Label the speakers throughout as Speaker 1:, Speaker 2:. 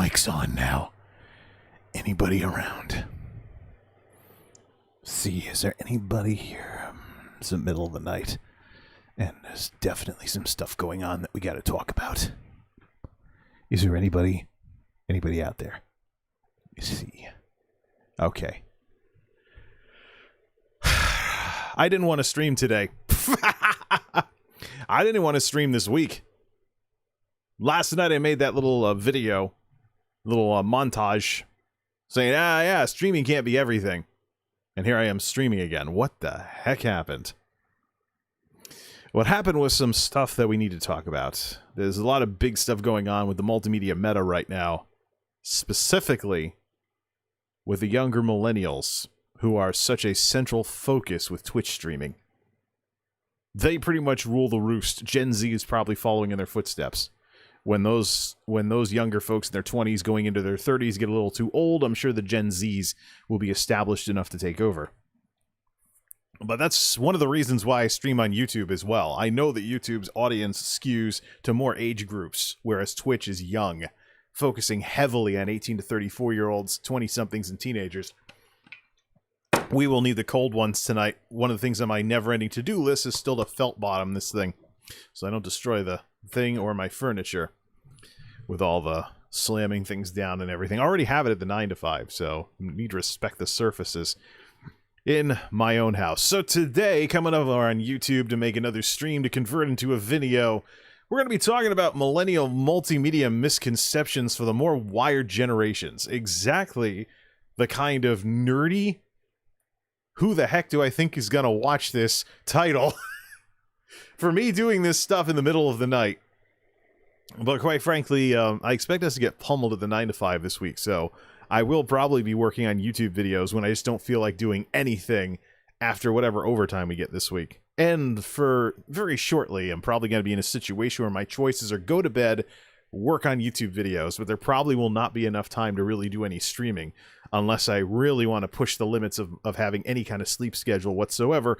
Speaker 1: Mic's on now. Anybody around? See, is there anybody here? It's the middle of the night, and there's definitely some stuff going on that we got to talk about. Is there anybody out there? Let me see. Okay. I didn't want to stream today. I didn't want to stream this week. Last night I made that little video, montage, saying, yeah, streaming can't be everything. And here I am streaming again. What the heck happened? What happened was some stuff that we need to talk about. There's a lot of big stuff going on with the multimedia meta right now. Specifically with the younger millennials, who are such a central focus with Twitch streaming. They pretty much rule the roost. Gen Z is probably following in their footsteps. When those younger folks in their 20s going into their 30s get a little too old, I'm sure the Gen Zs will be established enough to take over. But that's one of the reasons why I stream on YouTube as well. I know that YouTube's audience skews to more age groups, whereas Twitch is young, focusing heavily on 18 to 34-year-olds, 20-somethings, and teenagers. We will need the cold ones tonight. One of the things on my never-ending to-do list is still to felt bottom this thing, so I don't destroy the thing or my furniture with all the slamming things down and everything. I already have it at the 9 to 5, so I need to respect the surfaces in my own house. So today, coming over on YouTube to make another stream to convert into a video, we're going to be talking about millennial multimedia misconceptions for the more wired generations. Exactly the kind of nerdy, who the heck do I think is going to watch this title for me doing this stuff in the middle of the night. But quite frankly, I expect us to get pummeled at the 9 to 5 this week, so I will probably be working on YouTube videos when I just don't feel like doing anything after whatever overtime we get this week. And for very shortly, I'm probably going to be in a situation where my choices are go to bed, work on YouTube videos, but there probably will not be enough time to really do any streaming unless I really want to push the limits of having any kind of sleep schedule whatsoever,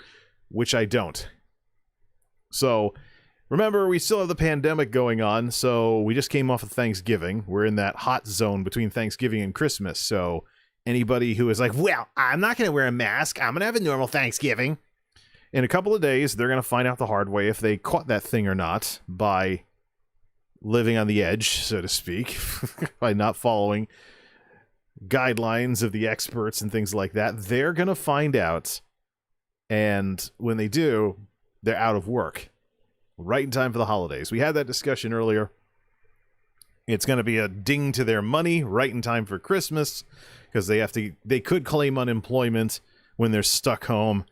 Speaker 1: which I don't. So remember, we still have the pandemic going on, so we just came off of Thanksgiving. We're in that hot zone between Thanksgiving and Christmas, so anybody who is like, well, I'm not going to wear a mask, I'm going to have a normal Thanksgiving. In a couple of days, they're going to find out the hard way if they caught that thing or not by living on the edge, so to speak, by not following guidelines of the experts and things like that. They're going to find out, and when they do, they're out of work. Right in time for the holidays. We had that discussion earlier. It's going to be a ding to their money right in time for Christmas, because they could claim unemployment when they're stuck home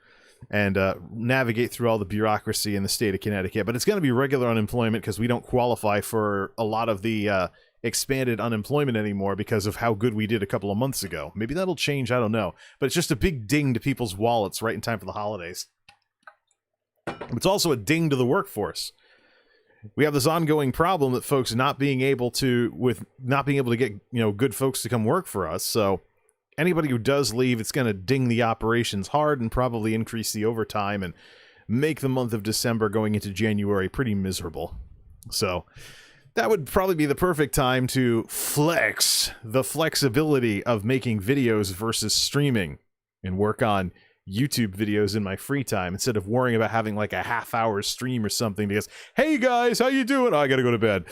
Speaker 1: and navigate through all the bureaucracy in the state of Connecticut. But it's going to be regular unemployment because we don't qualify for a lot of the expanded unemployment anymore because of how good we did a couple of months ago. Maybe that'll change, I don't know. But it's just a big ding to people's wallets right in time for the holidays. It's also a ding to the workforce. We have this ongoing problem that folks not being able to get, good folks to come work for us. So anybody who does leave, it's going to ding the operations hard and probably increase the overtime and make the month of December going into January pretty miserable. So that would probably be the perfect time to flex the flexibility of making videos versus streaming and work on YouTube videos in my free time instead of worrying about having like a half-hour stream or something because, hey guys, how you doing? Oh, I gotta go to bed.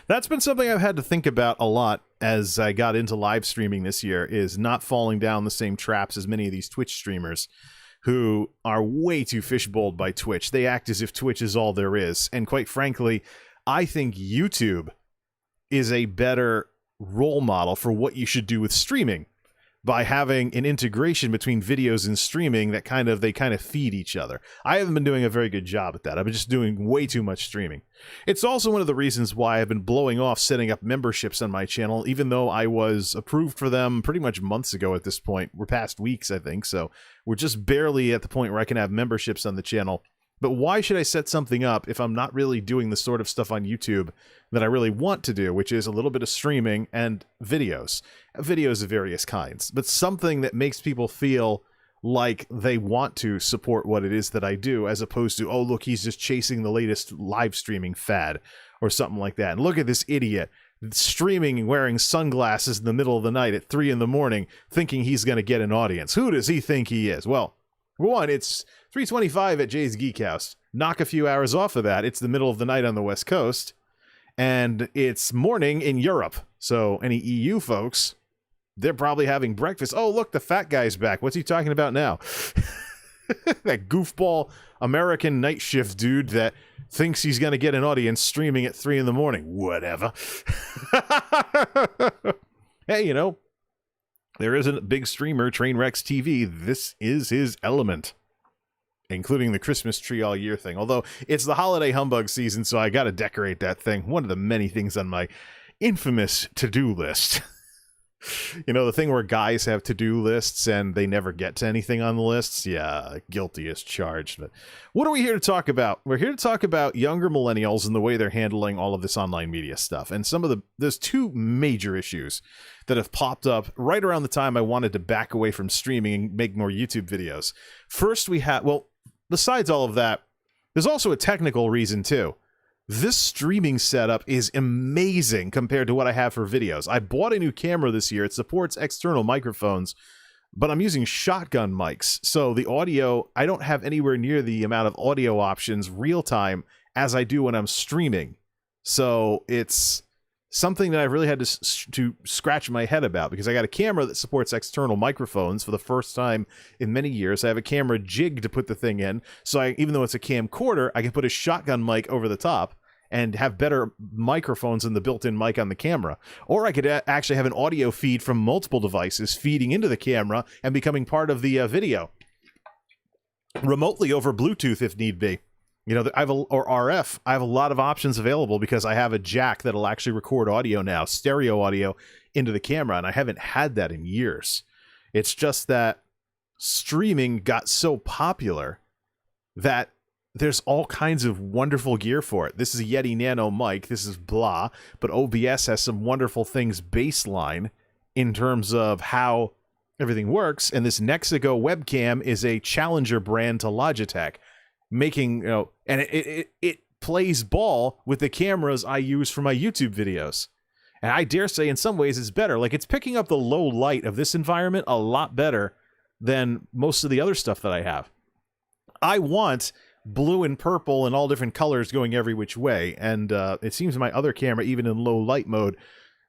Speaker 1: That's been something I've had to think about a lot as I got into live streaming this year, is not falling down the same traps as many of these Twitch streamers who are way too fishbowled by Twitch. They act as if Twitch is all there is. And quite frankly, I think YouTube is a better role model for what you should do with streaming, by having an integration between videos and streaming that they kind of feed each other. I haven't been doing a very good job at that. I've been just doing way too much streaming. It's also one of the reasons why I've been blowing off setting up memberships on my channel, even though I was approved for them pretty much months ago at this point. We're past weeks, I think, so we're just barely at the point where I can have memberships on the channel. But why should I set something up if I'm not really doing the sort of stuff on YouTube that I really want to do, which is a little bit of streaming and videos of various kinds, but something that makes people feel like they want to support what it is that I do, as opposed to, oh, look, he's just chasing the latest live streaming fad or something like that. And look at this idiot streaming wearing sunglasses in the middle of the night at 3 a.m, thinking he's going to get an audience. Who does he think he is? Well, for one, it's 3:25 at Jay's Geek House. Knock a few hours off of that, it's the middle of the night on the West Coast, and it's morning in Europe. So any EU folks, they're probably having breakfast. Oh, look, the fat guy's back. What's he talking about now? That goofball American night shift dude that thinks he's going to get an audience streaming at 3 a.m. Whatever. Hey, you know, there isn't a big streamer, Trainwrecks TV. This is his element, including the Christmas tree all year thing. Although it's the holiday humbug season, so I got to decorate that thing. One of the many things on my infamous to-do list. You know, the thing where guys have to-do lists and they never get to anything on the lists? Yeah, guilty as charged. But what are we here to talk about? We're here to talk about younger millennials and the way they're handling all of this online media stuff. And there's two major issues that have popped up right around the time I wanted to back away from streaming and make more YouTube videos. First, besides all of that, there's also a technical reason too. This streaming setup is amazing compared to what I have for videos. I bought a new camera this year. It supports external microphones, but I'm using shotgun mics. So the audio, I don't have anywhere near the amount of audio options real time as I do when I'm streaming. So it's something that I've really had to scratch my head about, because I got a camera that supports external microphones for the first time in many years. I have a camera jig to put the thing in, so even though it's a camcorder, I can put a shotgun mic over the top and have better microphones than the built-in mic on the camera. Or I could actually have an audio feed from multiple devices feeding into the camera and becoming part of the video remotely over Bluetooth if need be. You know, or RF. I have a lot of options available because I have a jack that'll actually record audio now, stereo audio into the camera, and I haven't had that in years. It's just that streaming got so popular that there's all kinds of wonderful gear for it. This is a Yeti Nano mic. This is blah, but OBS has some wonderful things baseline in terms of how everything works, and this Nexigo webcam is a challenger brand to Logitech, making, you know, and it plays ball with the cameras I use for my YouTube videos. And I dare say in some ways it's better. Like, it's picking up the low light of this environment a lot better than most of the other stuff that I have. I want blue and purple and all different colors going every which way. And it seems my other camera, even in low light mode,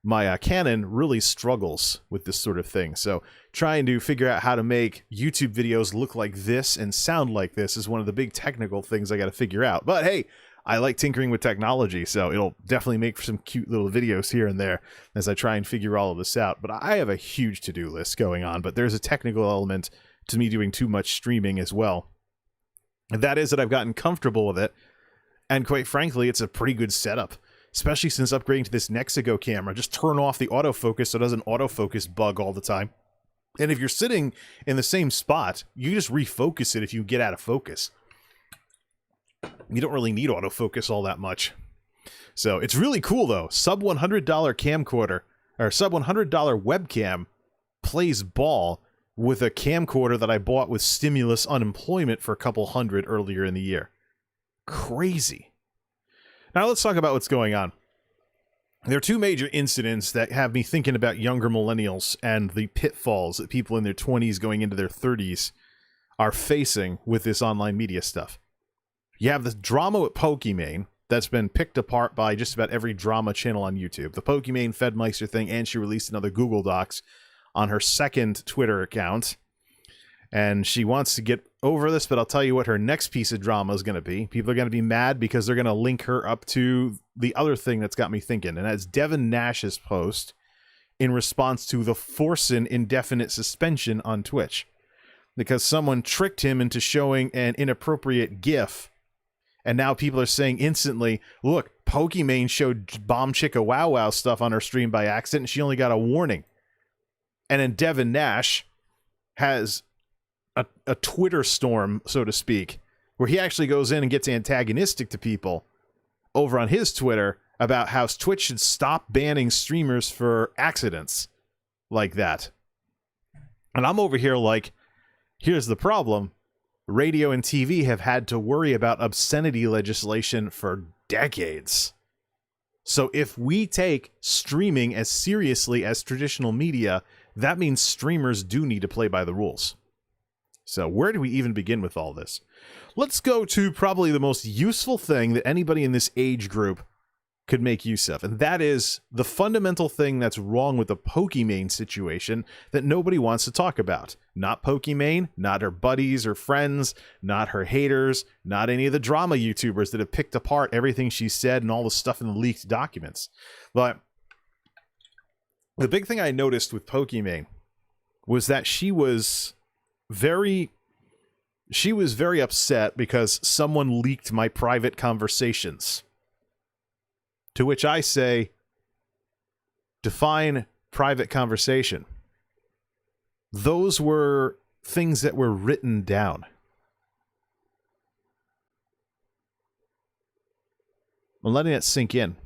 Speaker 1: my Canon really struggles with this sort of thing. So trying to figure out how to make YouTube videos look like this and sound like this is one of the big technical things I got to figure out. But hey, I like tinkering with technology, so it'll definitely make for some cute little videos here and there as I try and figure all of this out. But I have a huge to-do list going on, but there's a technical element to me doing too much streaming as well. And that is that I've gotten comfortable with it, and quite frankly, it's a pretty good setup. Especially since upgrading to this Nexigo camera. Just turn off the autofocus so it doesn't autofocus bug all the time. And if you're sitting in the same spot, you just refocus it if you get out of focus. You don't really need autofocus all that much. So it's really cool though. Sub $100 camcorder, or sub $100 webcam plays ball with a camcorder that I bought with stimulus unemployment for a couple hundred earlier in the year. Crazy. Now let's talk about what's going on. There are two major incidents that have me thinking about younger millennials and the pitfalls that people in their 20s going into their 30s are facing with this online media stuff. You have the drama with Pokimane that's been picked apart by just about every drama channel on YouTube. The Pokimane Fedmeister thing, and she released another Google Docs on her second Twitter account. And she wants to get over this, but I'll tell you what her next piece of drama is going to be. People are going to be mad because they're going to link her up to the other thing that's got me thinking. And that's Devin Nash's post in response to the Forsen indefinite suspension on Twitch. Because someone tricked him into showing an inappropriate GIF. And now people are saying instantly, look, Pokimane showed Bomb Chicka Wow Wow stuff on her stream by accident, and she only got a warning. And then Devin Nash has a Twitter storm, so to speak, where he actually goes in and gets antagonistic to people over on his Twitter about how Twitch should stop banning streamers for accidents like that. And I'm over here like, Here's the problem. Radio and TV have had to worry about obscenity legislation for decades. So if we take streaming as seriously as traditional media, that means streamers do need to play by the rules. So where do we even begin with all this? Let's go to probably the most useful thing that anybody in this age group could make use of, and that is the fundamental thing that's wrong with the Pokimane situation that nobody wants to talk about. Not Pokimane, not her buddies or friends, not her haters, not any of the drama YouTubers that have picked apart everything she said and all the stuff in the leaked documents. But the big thing I noticed with Pokimane was that she was very upset because someone leaked my private conversations. To which I say, define private conversation. Those were things that were written down. I'm letting it sink in.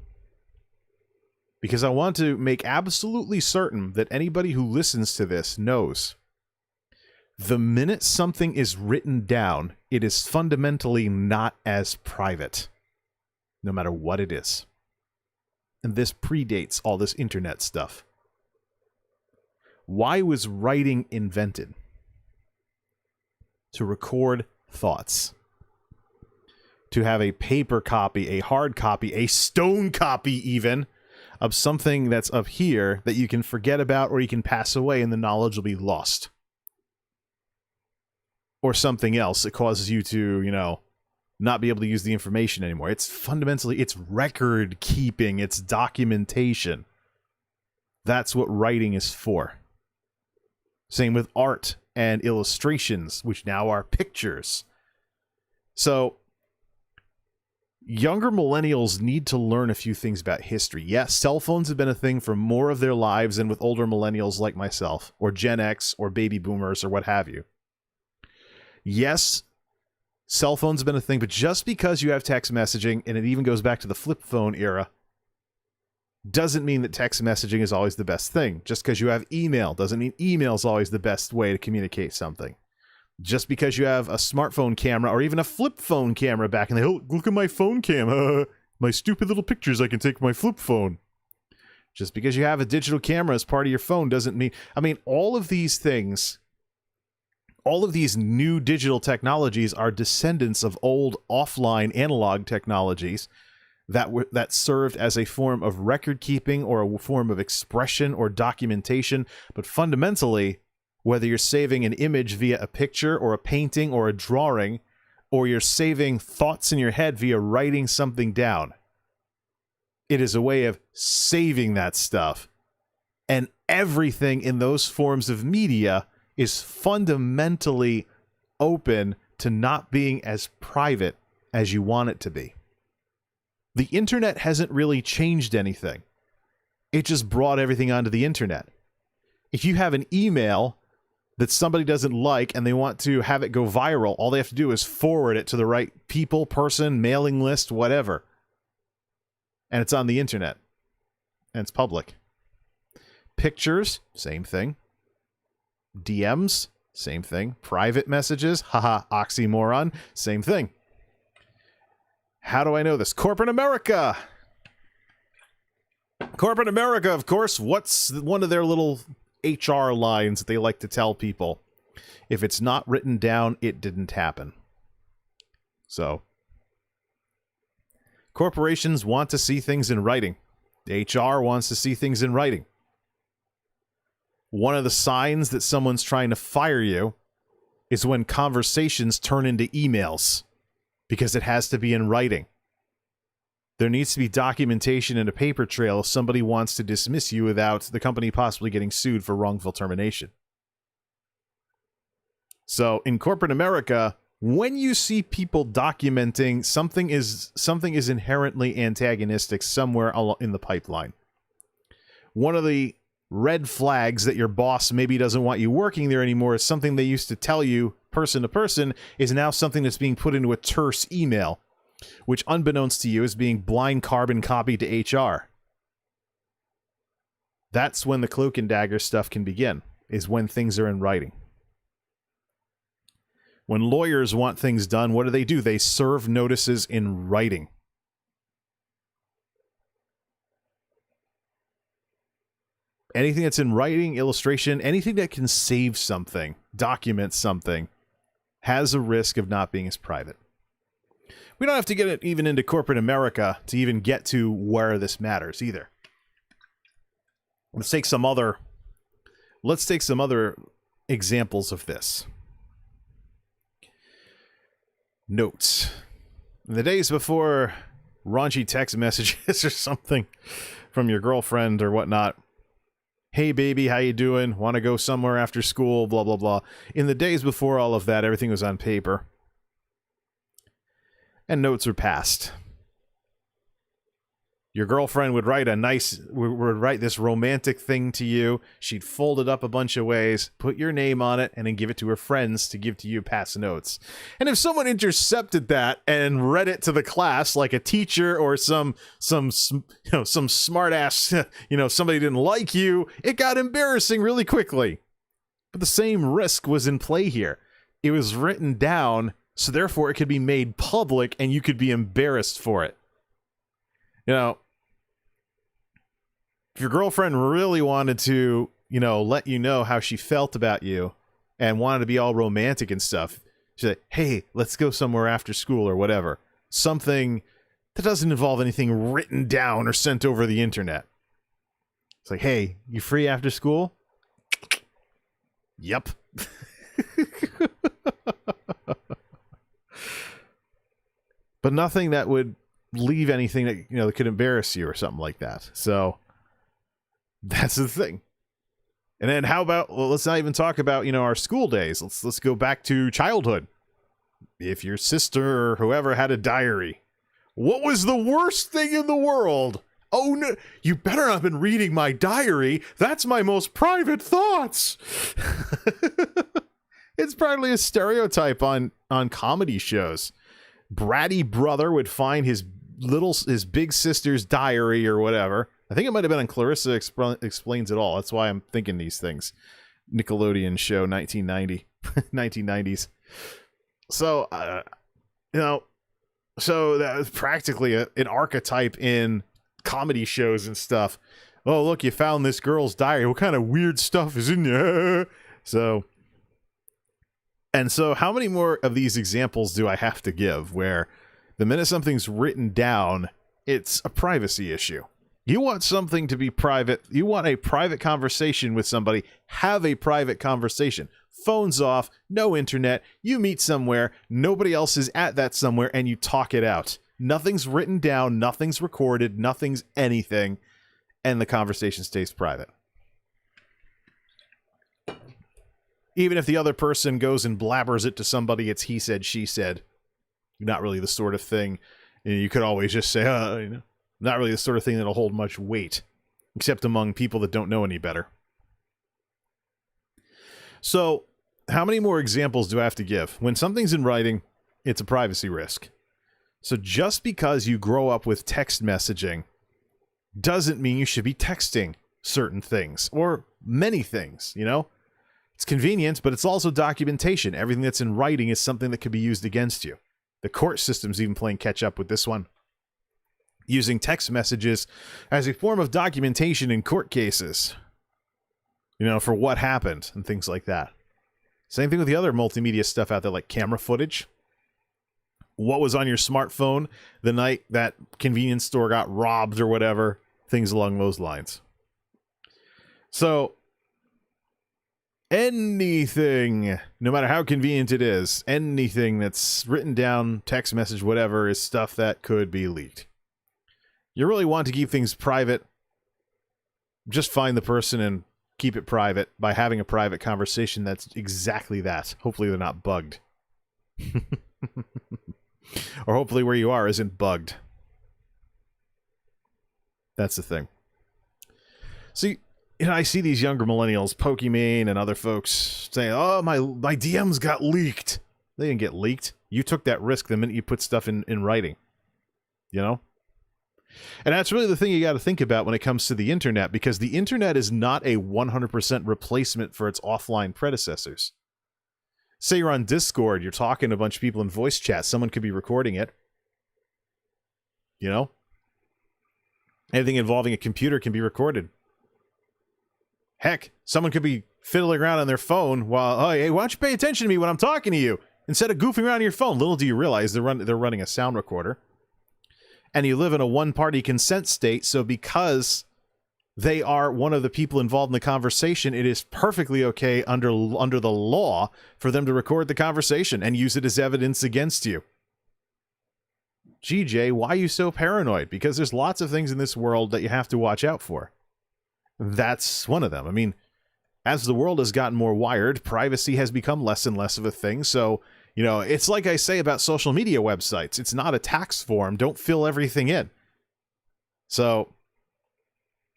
Speaker 1: Because I want to make absolutely certain that anybody who listens to this knows. The minute something is written down, it is fundamentally not as private. No matter what it is. And this predates all this internet stuff. Why was writing invented? To record thoughts. To have a paper copy, a hard copy, a stone copy even, of something that's up here that you can forget about or you can pass away and the knowledge will be lost. Or something else that causes you to, not be able to use the information anymore. It's fundamentally, it's record keeping, it's documentation. That's what writing is for. Same with art and illustrations, which now are pictures. So, younger millennials need to learn a few things about history. Yes, cell phones have been a thing for more of their lives than with older millennials like myself, or Gen X, or baby boomers, or what have you. Yes, cell phones have been a thing, but just because you have text messaging, and it even goes back to the flip phone era, doesn't mean that text messaging is always the best thing. Just because you have email doesn't mean email is always the best way to communicate something. Just because you have a smartphone camera or even a flip phone camera back in the, oh, look at my phone cam, my stupid little pictures I can take with my flip phone. Just because you have a digital camera as part of your phone doesn't mean, all of these things, all of these new digital technologies are descendants of old offline analog technologies that served as a form of record keeping or a form of expression or documentation. But fundamentally, whether you're saving an image via a picture or a painting or a drawing, or you're saving thoughts in your head via writing something down, it is a way of saving that stuff. And everything in those forms of media is fundamentally open to not being as private as you want it to be. The internet hasn't really changed anything. It just brought everything onto the internet. If you have an email that somebody doesn't like and they want to have it go viral, all they have to do is forward it to the right people, person, mailing list, whatever. And it's on the internet. And it's public. Pictures, same thing. DMs, same thing. Private messages, haha, oxymoron, same thing. How do I know this? Corporate America! Corporate America, of course, what's one of their little HR lines that they like to tell people? If it's not written down, it didn't happen. So, corporations want to see things in writing. HR wants to see things in writing. One of the signs that someone's trying to fire you is when conversations turn into emails, because it has to be in writing. There needs to be documentation and a paper trail if somebody wants to dismiss you without the company possibly getting sued for wrongful termination. So in corporate America, when you see people documenting, something is inherently antagonistic somewhere in the pipeline. One of the red flags that your boss maybe doesn't want you working there anymore is something they used to tell you person to person is now something that's being put into a terse email, which unbeknownst to you is being blind carbon copied to HR. That's when the cloak and dagger stuff can begin, is when things are in writing. When lawyers want things done, what do? They serve notices in writing. Anything that's in writing, illustration, anything that can save something, document something, has a risk of not being as private. We don't have to get it even into corporate America to even get to where this matters either. Let's take some other examples of this. Notes. In the days before raunchy text messages or something from your girlfriend or whatnot, hey baby, how you doing? Want to go somewhere after school? Blah, blah, blah. In the days before all of that, everything was on paper. And notes were passed. Your girlfriend would write would write this romantic thing to you. She'd fold it up a bunch of ways, put your name on it, and then give it to her friends to give to you past notes. And if someone intercepted that and read it to the class, like a teacher or some smart ass, somebody didn't like you, it got embarrassing really quickly. But the same risk was in play here. It was written down, so therefore it could be made public and you could be embarrassed for it. If your girlfriend really wanted to, let you know how she felt about you and wanted to be all romantic and stuff, she'd say, hey, let's go somewhere after school or whatever. Something that doesn't involve anything written down or sent over the internet. It's like, hey, you free after school? Yep. But nothing that would leave anything that, that could embarrass you or something like that. So that's the thing. And then how about, let's not even talk about, our school days. Let's go back to childhood. If your sister or whoever had a diary, what was the worst thing in the world? Oh no, you better not have been reading my diary. That's my most private thoughts. It's probably a stereotype on comedy shows. Bratty brother would find his big sister's diary or whatever. I think it might have been on Clarissa Explains It All. That's why I'm thinking these things. Nickelodeon show, 1990, 1990s. So, so that was practically an archetype in comedy shows and stuff. Oh, look, you found this girl's diary. What kind of weird stuff is in there? So how many more of these examples do I have to give where the minute something's written down, it's a privacy issue? You want something to be private. You want a private conversation with somebody. Have a private conversation. Phones off, no internet. You meet somewhere. Nobody else is at that somewhere, and you talk it out. Nothing's written down. Nothing's recorded. Nothing's anything. And the conversation stays private. Even if the other person goes and blabbers it to somebody, it's he said, she said. Not really the sort of thing. You could always just say, not really the sort of thing that'll hold much weight, except among people that don't know any better. So, how many more examples do I have to give? When something's in writing, it's a privacy risk. So just because you grow up with text messaging doesn't mean you should be texting certain things, or many things, It's convenient, but it's also documentation. Everything that's in writing is something that could be used against you. The court system's even playing catch up with this one, using text messages as a form of documentation in court cases, for what happened and things like that. Same thing with the other multimedia stuff out there, like camera footage. What was on your smartphone the night that convenience store got robbed or whatever, things along those lines. So anything, no matter how convenient it is, anything that's written down, text message, whatever, is stuff that could be leaked. You really want to keep things private, just find the person and keep it private by having a private conversation that's exactly that. Hopefully they're not bugged. Or hopefully where you are isn't bugged. That's the thing. See, I see these younger millennials, Pokimane and other folks, saying, oh, my DMs got leaked. They didn't get leaked. You took that risk the minute you put stuff in writing. And that's really the thing you got to think about when it comes to the internet, because the internet is not a 100% replacement for its offline predecessors. Say you're on Discord, you're talking to a bunch of people in voice chat, someone could be recording it. You know? Anything involving a computer can be recorded. Heck, someone could be fiddling around on their phone while, oh, hey, why don't you pay attention to me when I'm talking to you? Instead of goofing around on your phone. Little do you realize they're running a sound recorder. And you live in a one-party consent state, so because they are one of the people involved in the conversation, it is perfectly okay under the law for them to record the conversation and use it as evidence against you. GJ, why are you so paranoid? Because there's lots of things in this world that you have to watch out for. That's one of them. I mean, as the world has gotten more wired, privacy has become less and less of a thing. So, you know, it's like I say about social media websites. It's not a tax form. Don't fill everything in. So,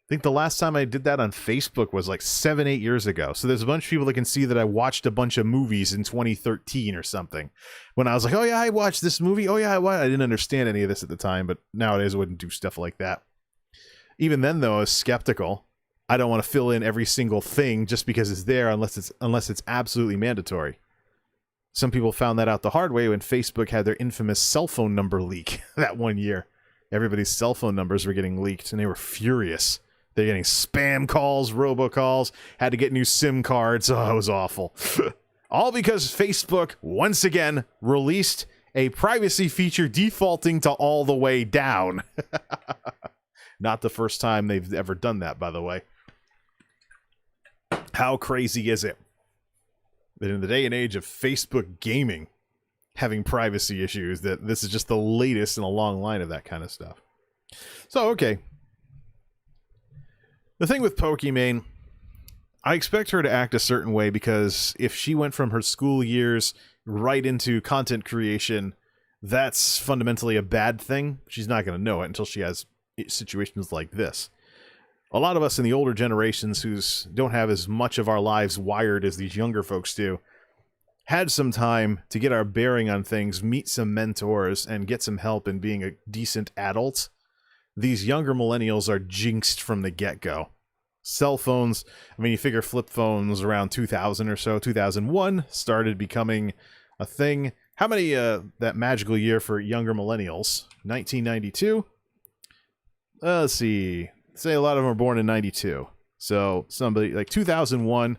Speaker 1: I think the last time I did that on Facebook was like 7-8 years ago. So there's a bunch of people that can see that I watched a bunch of movies in 2013 or something. When I was like, oh yeah, I watched this movie. Oh yeah, I didn't understand any of this at the time, but nowadays I wouldn't do stuff like that. Even then, though, I was skeptical. I don't want to fill in every single thing just because it's there unless it's absolutely mandatory. Some people found that out the hard way when Facebook had their infamous cell phone number leak that one year. Everybody's cell phone numbers were getting leaked, and they were furious. They're getting spam calls, robocalls, had to get new SIM cards. Oh, it was awful. All because Facebook, once again, released a privacy feature defaulting to all the way down. Not the first time they've ever done that, by the way. How crazy is it that in the day and age of Facebook gaming having privacy issues, that this is just the latest in a long line of that kind of stuff? So, okay. The thing with Pokimane, I expect her to act a certain way because if she went from her school years right into content creation, that's fundamentally a bad thing. She's not going to know it until she has situations like this. A lot of us in the older generations who don't have as much of our lives wired as these younger folks do, had some time to get our bearing on things, meet some mentors, and get some help in being a decent adult. These younger millennials are jinxed from the get-go. Cell phones, I mean, you figure flip phones around 2000 or so, 2001, started becoming a thing. How many, that magical year for younger millennials? 1992? Let's see. Say a lot of them were born in 92. So somebody, like 2001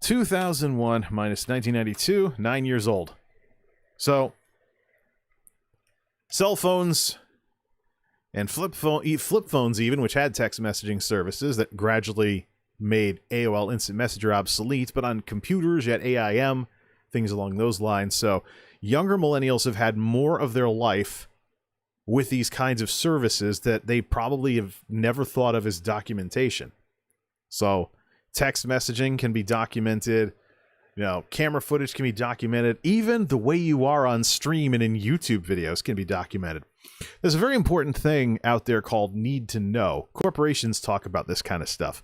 Speaker 1: minus 1992, 9 years old. So, cell phones and flip phones even, which had text messaging services that gradually made AOL Instant Messenger obsolete, but on computers you had AIM, things along those lines. So younger millennials have had more of their life with these kinds of services that they probably have never thought of as documentation. So text messaging can be documented. You know, camera footage can be documented. Even the way you are on stream and in YouTube videos can be documented. There's a very important thing out there called need to know. Corporations talk about this kind of stuff.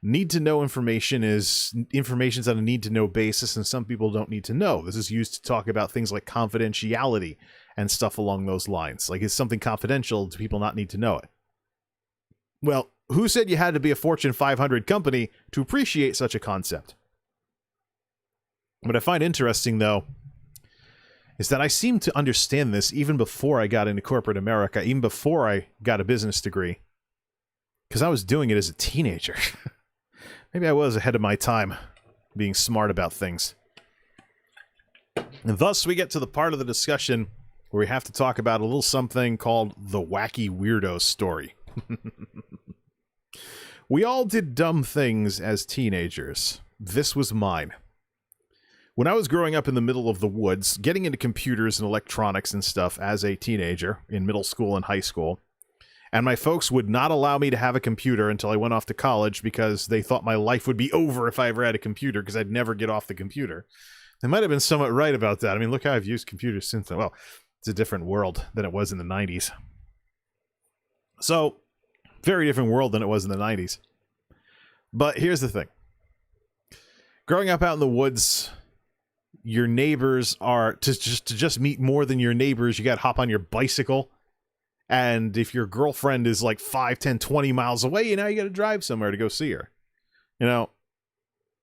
Speaker 1: Need to know information is information's on a need to know basis, and some people don't need to know. This is used to talk about things like confidentiality and stuff along those lines. Like, is something confidential? Do people not need to know it? Well, who said you had to be a Fortune 500 company to appreciate such a concept? What I find interesting, though, is that I seem to understand this even before I got into corporate America, even before I got a business degree, because I was doing it as a teenager. Maybe I was ahead of my time, being smart about things. And thus, we get to the part of the discussion where we have to talk about a little something called the wacky weirdo story. We all did dumb things as teenagers. This was mine. When I was growing up in the middle of the woods, getting into computers and electronics and stuff as a teenager in middle school and high school, and my folks would not allow me to have a computer until I went off to college because they thought my life would be over if I ever had a computer because I'd never get off the computer. They might have been somewhat right about that. I mean, look how I've used computers since then. Well, it's a different world than it was in the 90s. So, very different world than it was in the 90s. But here's the thing. Growing up out in the woods, your neighbors are, to just meet more than your neighbors, you got to hop on your bicycle. And if your girlfriend is like 5, 10, 20 miles away, you know, you got to drive somewhere to go see her. You know,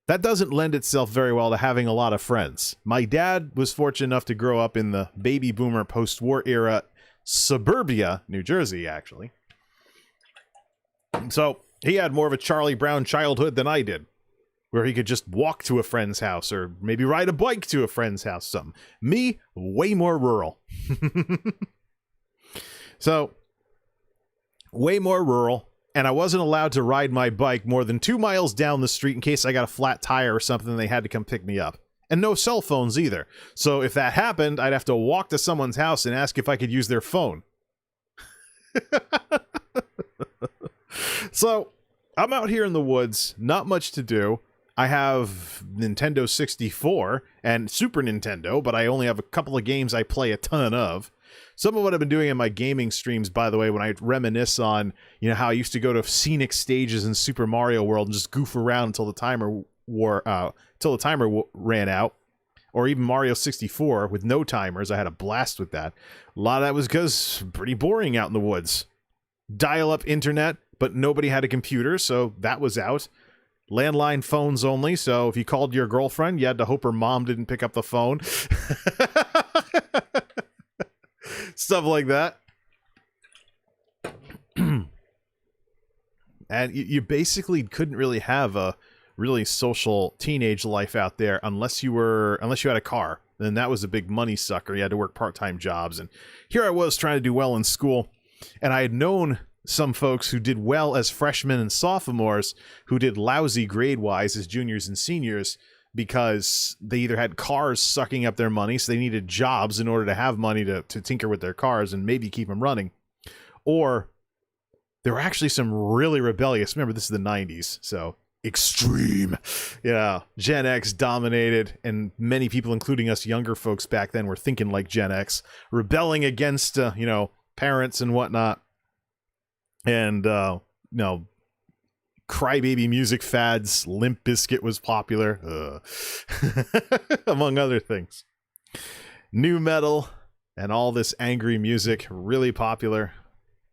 Speaker 1: that doesn't lend itself very well to having a lot of friends. My dad was fortunate enough to grow up in the baby boomer post-war era suburbia, New Jersey, actually. So he had more of a Charlie Brown childhood than I did, where he could just walk to a friend's house or maybe ride a bike to a friend's house, something. Me, way more rural. So, way more rural, and I wasn't allowed to ride my bike more than 2 miles down the street in case I got a flat tire or something and they had to come pick me up. And no cell phones either. So if that happened, I'd have to walk to someone's house and ask if I could use their phone. So, I'm out here in the woods, not much to do. I have Nintendo 64 and Super Nintendo, but I only have a couple of games I play a ton of. Some of what I've been doing in my gaming streams, by the way, when I reminisce on, you know, how I used to go to scenic stages in Super Mario World and just goof around until the timer ran out, or even Mario 64 with no timers. I had a blast with that. A lot of that was because pretty boring out in the woods. Dial-up internet, but nobody had a computer, so that was out. Landline phones only, so if you called your girlfriend, you had to hope her mom didn't pick up the phone. Stuff like that. And you basically couldn't really have a really social teenage life out there unless you had a car. Then that was a big money sucker. You had to work part-time jobs. And here I was trying to do well in school, and I had known some folks who did well as freshmen and sophomores who did lousy grade-wise as juniors and seniors because they either had cars sucking up their money, so they needed jobs in order to have money to tinker with their cars and maybe keep them running, or there were actually some really rebellious, remember this is the 90s, so extreme, Gen X dominated, and many people, including us younger folks back then, were thinking like Gen X, rebelling against, parents and whatnot. And, crybaby music fads, Limp Bizkit was popular, among other things. Nu metal and all this angry music, really popular.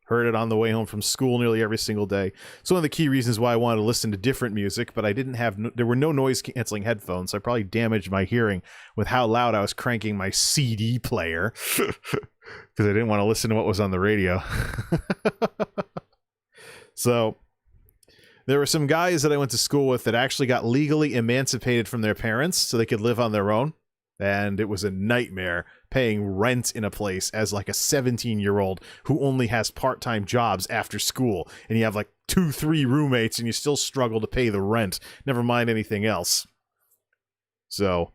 Speaker 1: Heard it on the way home from school nearly every single day. It's one of the key reasons why I wanted to listen to different music, but I didn't have, there were no noise-canceling headphones, so I probably damaged my hearing with how loud I was cranking my CD player, because I didn't want to listen to what was on the radio. So, there were some guys that I went to school with that actually got legally emancipated from their parents so they could live on their own. And it was a nightmare paying rent in a place as like a 17-year-old who only has part-time jobs after school. And you have like 2-3 roommates and you still struggle to pay the rent. Never mind anything else. So,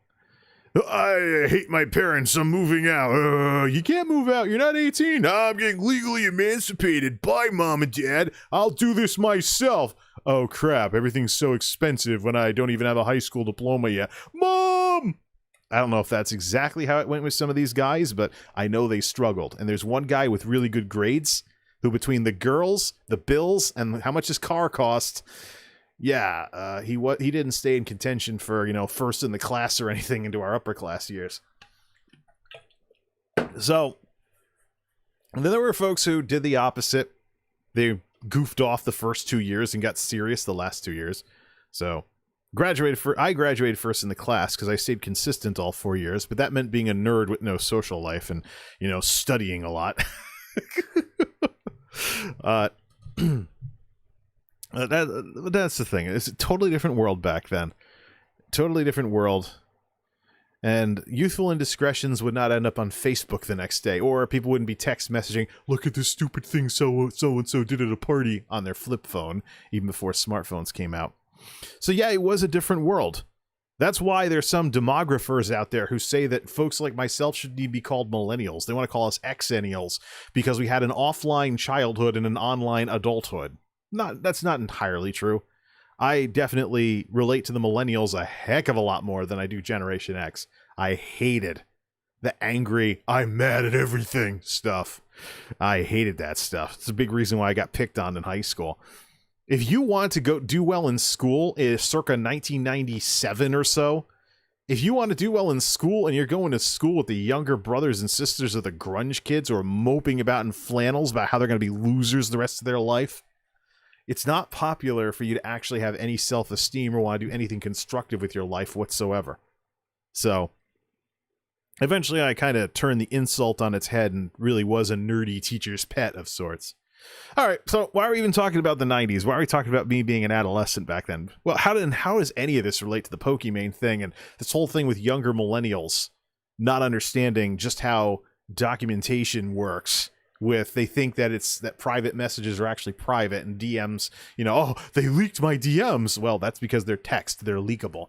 Speaker 1: I hate my parents. I'm moving out. You can't move out. You're not 18. I'm getting legally emancipated. Bye, Mom and Dad. I'll do this myself. Oh, crap. Everything's so expensive when I don't even have a high school diploma yet. Mom! I don't know if that's exactly how it went with some of these guys, but I know they struggled. And there's one guy with really good grades who, between the girls, the bills, and how much his car cost, he didn't stay in contention for, first in the class or anything into our upper class years. So, and then there were folks who did the opposite. They goofed off the first 2 years and got serious the last 2 years. So, I graduated first in the class because I stayed consistent all 4 years, but that meant being a nerd with no social life and, studying a lot. That's the thing. It's a totally different world back then. Totally different world. And youthful indiscretions would not end up on Facebook the next day, or people wouldn't be text messaging, look at this stupid thing so-and-so did at a party on their flip phone, even before smartphones came out. So yeah, it was a different world. That's why there's some demographers out there who say that folks like myself should be called millennials. They want to call us exennials because we had an offline childhood and an online adulthood. That's not entirely true. I definitely relate to the millennials a heck of a lot more than I do Generation X. I hated the angry, I'm mad at everything stuff. I hated that stuff. It's a big reason why I got picked on in high school. If you want to go do well in school, circa 1997 or so, if you want to do well in school and you're going to school with the younger brothers and sisters of the grunge kids who are moping about in flannels about how they're going to be losers the rest of their life, it's not popular for you to actually have any self-esteem or want to do anything constructive with your life whatsoever. So eventually I kind of turned the insult on its head and really was a nerdy teacher's pet of sorts. All right, so why are we even talking about the 90s? Why are we talking about me being an adolescent back then? Well, how does any of this relate to the Pokemon thing and this whole thing with younger millennials not understanding just how documentation works? With they think that that private messages are actually private and DMs, oh, they leaked my DMs. Well, that's because they're text, they're leakable.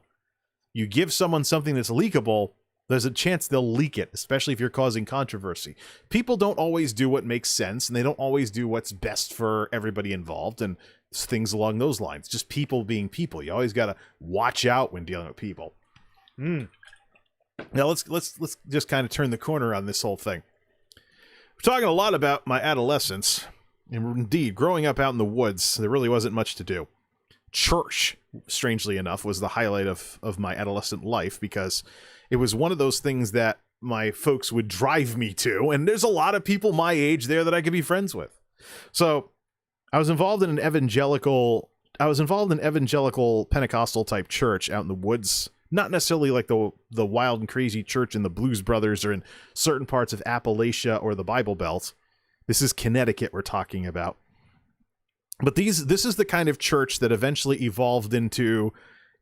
Speaker 1: You give someone something that's leakable, there's a chance they'll leak it, especially if you're causing controversy. People don't always do what makes sense, and they don't always do what's best for everybody involved, and things along those lines. Just people being people. You always got to watch out when dealing with people. Now let's just kind of turn the corner on this whole thing. We're talking a lot about my adolescence, and indeed, growing up out in the woods, there really wasn't much to do. Church, strangely enough, was the highlight of my adolescent life because it was one of those things that my folks would drive me to, and there's a lot of people my age there that I could be friends with. So I was involved in an evangelical Pentecostal type church out in the woods. Not necessarily like the wild and crazy church in the Blues Brothers or in certain parts of Appalachia or the Bible Belt. This is Connecticut we're talking about. But this is the kind of church that eventually evolved into,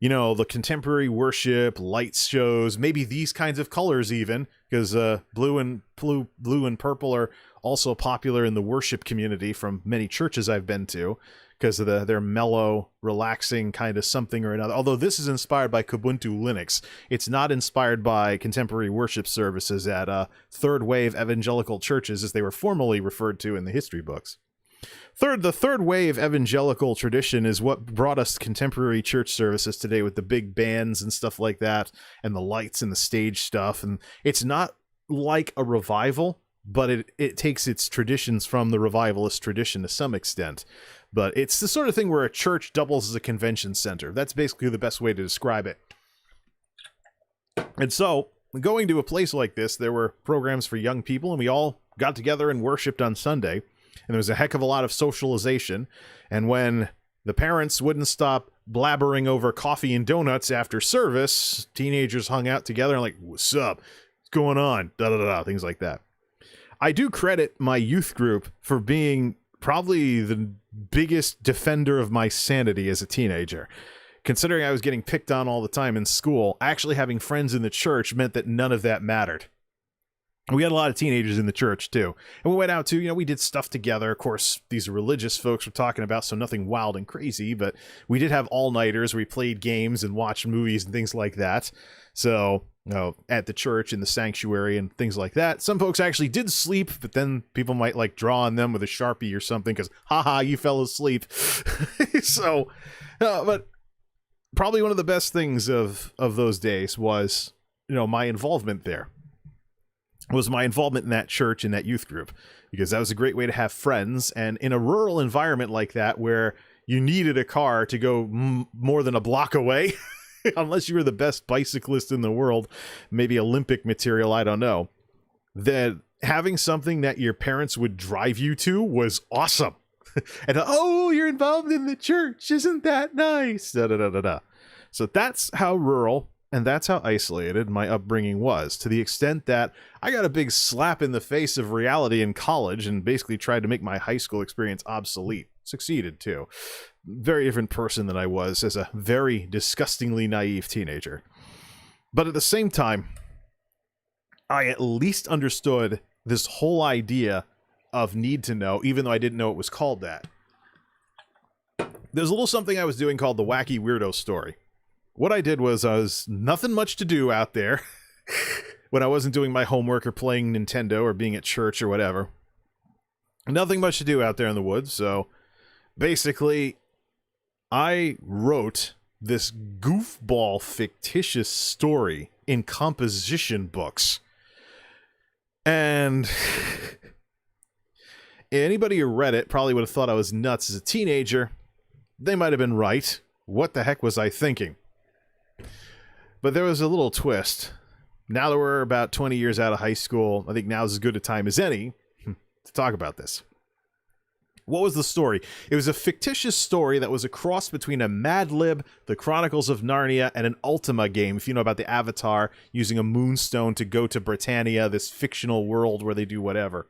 Speaker 1: the contemporary worship, lights shows, maybe these kinds of colors even, because blue and purple are also popular in the worship community from many churches I've been to, because of their mellow, relaxing kind of something or another. Although this is inspired by Kubuntu Linux, it's not inspired by contemporary worship services at third wave evangelical churches, as they were formerly referred to in the history books. The third wave evangelical tradition is what brought us contemporary church services today with the big bands and stuff like that, and the lights and the stage stuff. And it's not like a revival, but it takes its traditions from the revivalist tradition to some extent. But it's the sort of thing where a church doubles as a convention center. That's basically the best way to describe it. And so, going to a place like this, there were programs for young people, and we all got together and worshiped on Sunday. And there was a heck of a lot of socialization. And when the parents wouldn't stop blabbering over coffee and donuts after service, teenagers hung out together and like, what's up? What's going on? Da-da-da-da, things like that. I do credit my youth group for being probably the biggest defender of my sanity as a teenager. Considering I was getting picked on all the time in school, actually having friends in the church meant that none of that mattered. We had a lot of teenagers in the church, too. And we went out, too. We did stuff together. Of course, these religious folks we're talking about, so nothing wild and crazy. But we did have all-nighters where we played games and watched movies and things like that. So, at the church, in the sanctuary, and things like that. Some folks actually did sleep, but then people might, draw on them with a Sharpie or something because, haha, you fell asleep. So, but probably one of the best things of those days was, my involvement there. Was my involvement in that church, in that youth group, because that was a great way to have friends. And in a rural environment like that, where you needed a car to go more than a block away, unless you were the best bicyclist in the world, maybe Olympic material, I don't know, that having something that your parents would drive you to was awesome. And, oh, you're involved in the church. Isn't that nice? Da, da, da, da, da. So that's how rural and that's how isolated my upbringing was, to the extent that I got a big slap in the face of reality in college and basically tried to make my high school experience obsolete. Succeeded, too. Very different person than I was as a very disgustingly naive teenager. But at the same time, I at least understood this whole idea of need to know, even though I didn't know it was called that. There's a little something I was doing called the Wacky Weirdo Story. What I did was, I was nothing much to do out there when I wasn't doing my homework or playing Nintendo or being at church or whatever. Nothing much to do out there in the woods, so basically, I wrote this goofball fictitious story in composition books. And anybody who read it probably would have thought I was nuts as a teenager. They might have been right. What the heck was I thinking? But there was a little twist. Now that we're about 20 years out of high school, I think now's as good a time as any to talk about this. What was the story? It was a fictitious story that was a cross between a Mad Lib, The Chronicles of Narnia, and an Ultima game, if you know about the Avatar using a moonstone to go to Britannia, this fictional world where they do whatever.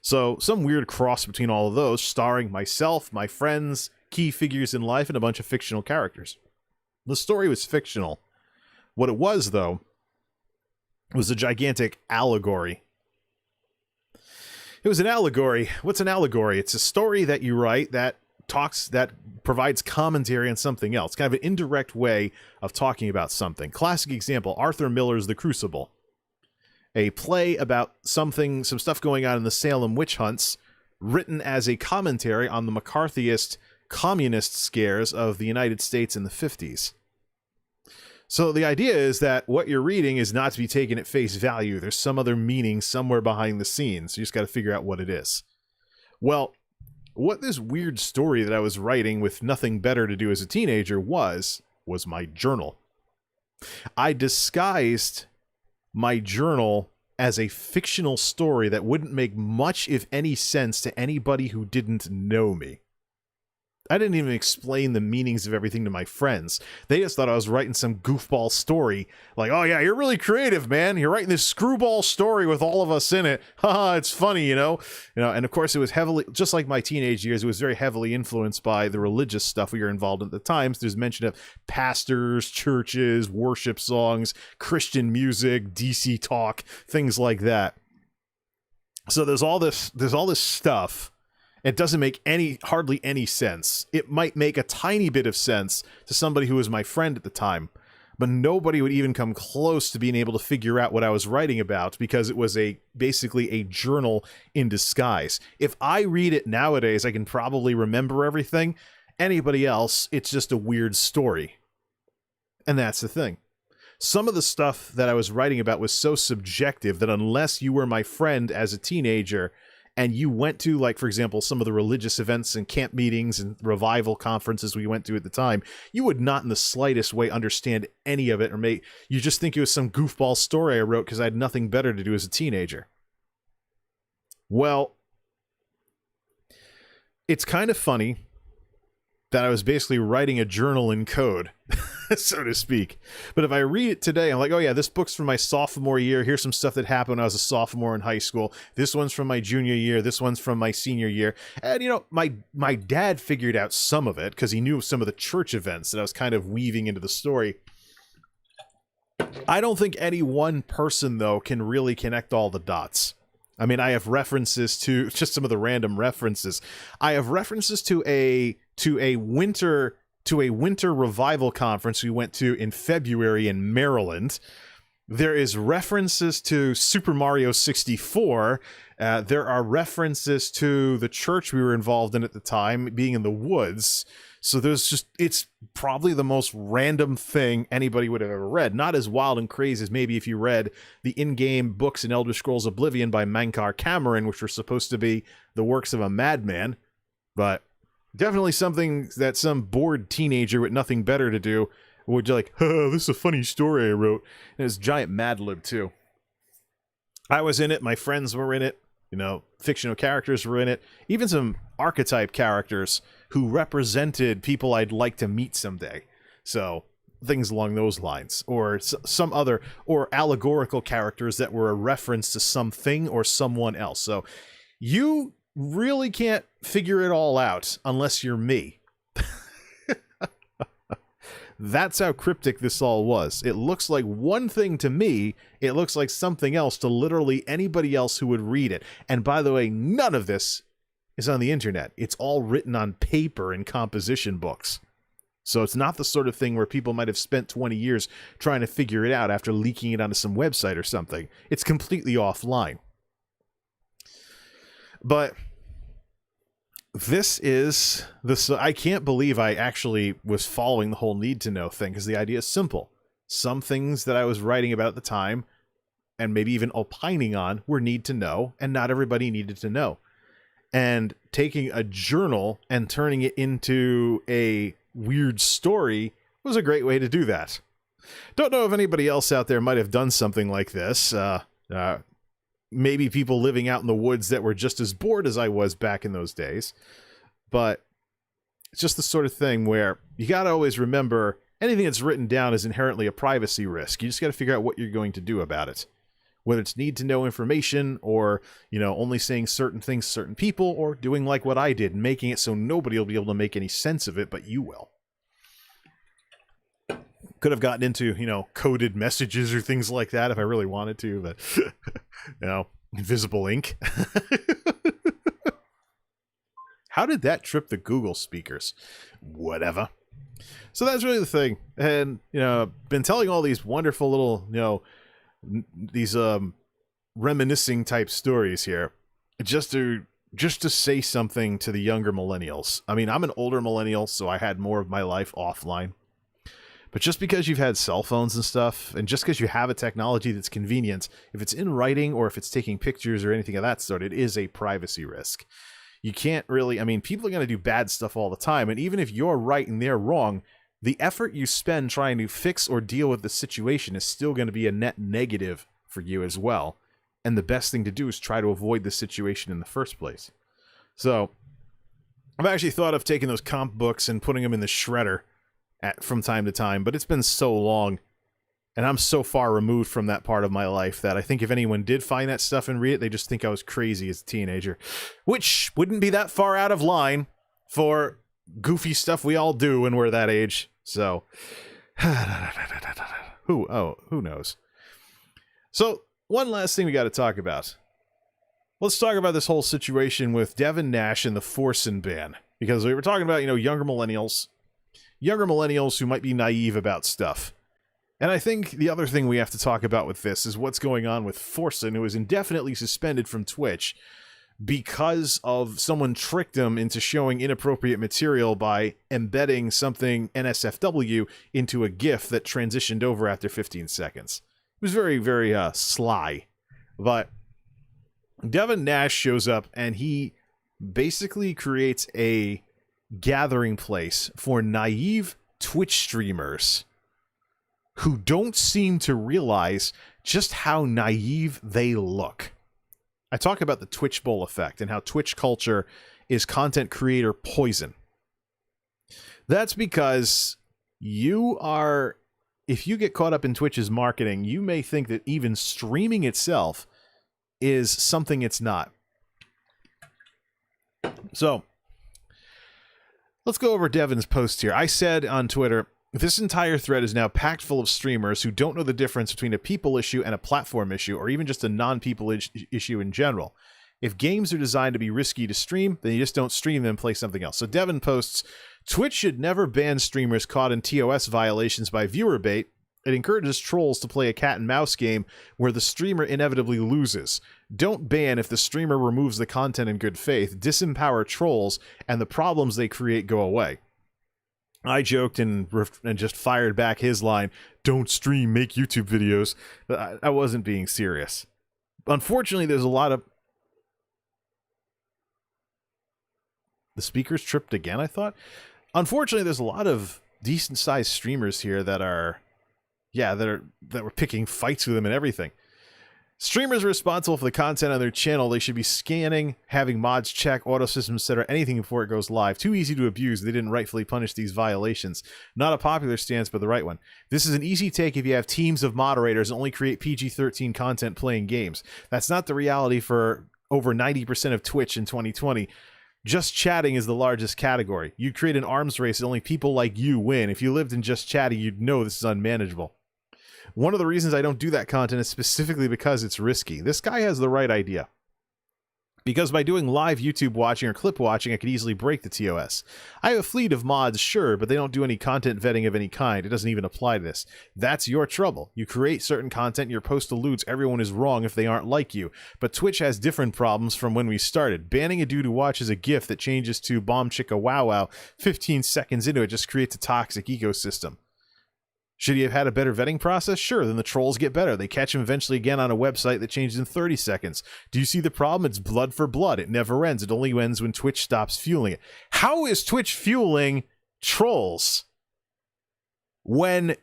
Speaker 1: So, some weird cross between all of those, starring myself, my friends, key figures in life, and a bunch of fictional characters. The story was fictional. What it was, though, was a gigantic allegory. It was an allegory. What's an allegory? It's a story that you write that provides commentary on something else. Kind of an indirect way of talking about something. Classic example, Arthur Miller's The Crucible. A play about some stuff going on in the Salem witch hunts, written as a commentary on the McCarthyist communist scares of the United States in the 50s. So the idea is that what you're reading is not to be taken at face value. There's some other meaning somewhere behind the scenes. You just got to figure out what it is. Well, what this weird story that I was writing with nothing better to do as a teenager was my journal. I disguised my journal as a fictional story that wouldn't make much, if any, sense to anybody who didn't know me. I didn't even explain the meanings of everything to my friends. They just thought I was writing some goofball story. Like, oh yeah, you're really creative, man. You're writing this screwball story with all of us in it. Haha, it's funny, you know? And of course it was heavily, just like my teenage years, it was very heavily influenced by the religious stuff we were involved in at the time. So there's mention of pastors, churches, worship songs, Christian music, DC talk, things like that. So there's all this stuff. It doesn't make hardly any sense. It might make a tiny bit of sense to somebody who was my friend at the time, but nobody would even come close to being able to figure out what I was writing about because it was basically a journal in disguise. If I read it nowadays, I can probably remember everything. Anybody else, it's just a weird story. And that's the thing. Some of the stuff that I was writing about was so subjective that unless you were my friend as a teenager, and you went to, like, for example, some of the religious events and camp meetings and revival conferences we went to at the time, you would not in the slightest way understand any of it, or you just think it was some goofball story I wrote because I had nothing better to do as a teenager. Well, it's kind of funny that I was basically writing a journal in code, so to speak. But if I read it today, I'm like, oh yeah, this book's from my sophomore year. Here's some stuff that happened when I was a sophomore in high school. This one's from my junior year. This one's from my senior year. And, you know, my dad figured out some of it because he knew some of the church events that I was kind of weaving into the story. I don't think any one person, though, can really connect all the dots. I mean, I have references to just some of the random references. I have references to a winter revival conference we went to in February in Maryland. There is references to Super Mario 64. There are references to the church we were involved in at the time being in the woods. So it's probably the most random thing anybody would have ever read. Not as wild and crazy as maybe if you read the in-game books in Elder Scrolls Oblivion by Mankar Cameron, which were supposed to be the works of a madman. But definitely something that some bored teenager with nothing better to do would like, oh, this is a funny story I wrote. And it's giant Mad Lib, too. I was in it. My friends were in it. You know, fictional characters were in it. Even some archetype characters who represented people I'd like to meet someday. So, things along those lines. Or some other, or allegorical characters that were a reference to something or someone else. So, you really can't figure it all out unless you're me. That's how cryptic this all was. It looks like one thing to me, it looks like something else to literally anybody else who would read it. And by the way, none of this is on the internet. It's all written on paper in composition books. So it's not the sort of thing where people might have spent 20 years trying to figure it out after leaking it onto some website or something. It's completely offline. But this is I can't believe I actually was following the whole need to know thing, because the idea is simple. Some things that I was writing about at the time, and maybe even opining on, were need to know, and not everybody needed to know. And taking a journal and turning it into a weird story was a great way to do that. Don't know if anybody else out there might have done something like this. maybe people living out in the woods that were just as bored as I was back in those days. But it's just the sort of thing where you got to always remember anything that's written down is inherently a privacy risk. You just got to figure out what you're going to do about it. Whether it's need to know information or, only saying certain things to certain people, or doing like what I did, making it so nobody will be able to make any sense of it, but you will. Could have gotten into, coded messages or things like that if I really wanted to, but, invisible ink. How did that trip the Google speakers? Whatever. So that's really the thing. And, been telling all these wonderful little, these reminiscing type stories here just to say something to the younger millennials. I mean, I'm an older millennial, so I had more of my life offline. But just because you've had cell phones and stuff, and just because you have a technology that's convenient, if it's in writing or if it's taking pictures or anything of that sort, it is a privacy risk. You can't really, people are going to do bad stuff all the time, and even if you're right and they're wrong, the effort you spend trying to fix or deal with the situation is still going to be a net negative for you as well. And the best thing to do is try to avoid the situation in the first place. So, I've actually thought of taking those comp books and putting them in the shredder from time to time, but it's been so long, and I'm so far removed from that part of my life that I think if anyone did find that stuff and read it, they just think I was crazy as a teenager. Which wouldn't be that far out of line for goofy stuff we all do when we're that age. So, who knows? So, one last thing we got to talk about. Let's talk about this whole situation with Devin Nash and the Forsen ban. Because we were talking about, younger millennials who might be naive about stuff. And I think the other thing we have to talk about with this is what's going on with Forsen, who is indefinitely suspended from Twitch because of someone tricked him into showing inappropriate material by embedding something NSFW into a GIF that transitioned over after 15 seconds. It was very, very sly. But Devin Nash shows up and he basically creates a gathering place for naive Twitch streamers who don't seem to realize just how naive they look. I talk about the Twitch Bowl effect and how Twitch culture is content creator poison. That's because if you get caught up in Twitch's marketing, you may think that even streaming itself is something it's not. So, let's go over Devin's post here. I said on Twitter, this entire thread is now packed full of streamers who don't know the difference between a people issue and a platform issue, or even just a non-people issue in general. If games are designed to be risky to stream, then you just don't stream them and play something else. So Devin posts, Twitch should never ban streamers caught in TOS violations by viewer bait. It encourages trolls to play a cat and mouse game where the streamer inevitably loses. Don't ban if the streamer removes the content in good faith. Disempower trolls, and the problems they create go away. I joked and just fired back his line, don't stream, make YouTube videos. I wasn't being serious. Unfortunately, there's a lot of... The speakers tripped again, I thought? Unfortunately, there's a lot of decent-sized streamers here that are... that were picking fights with them and everything. Streamers are responsible for the content on their channel. They should be scanning, having mods check, auto systems set, or anything before it goes live. Too easy to abuse. They didn't rightfully punish these violations. Not a popular stance, but the right one. This is an easy take if you have teams of moderators and only create PG-13 content playing games. That's not the reality for over 90% of Twitch in 2020. Just chatting is the largest category. You'd create an arms race and only people like you win. If you lived in just chatting, you'd know this is unmanageable. One of the reasons I don't do that content is specifically because it's risky. This guy has the right idea. Because by doing live YouTube watching or clip watching, I could easily break the TOS. I have a fleet of mods, sure, but they don't do any content vetting of any kind. It doesn't even apply to this. That's your trouble. You create certain content, your post alludes everyone is wrong if they aren't like you. But Twitch has different problems from when we started. Banning a dude who watches a GIF that changes to Bomb Chicka Wow Wow 15 seconds into it just creates a toxic ecosystem. Should he have had a better vetting process? Sure, then the trolls get better. They catch him eventually again on a website that changes in 30 seconds. Do you see the problem? It's blood for blood. It never ends. It only ends when Twitch stops fueling it. How is Twitch fueling trolls when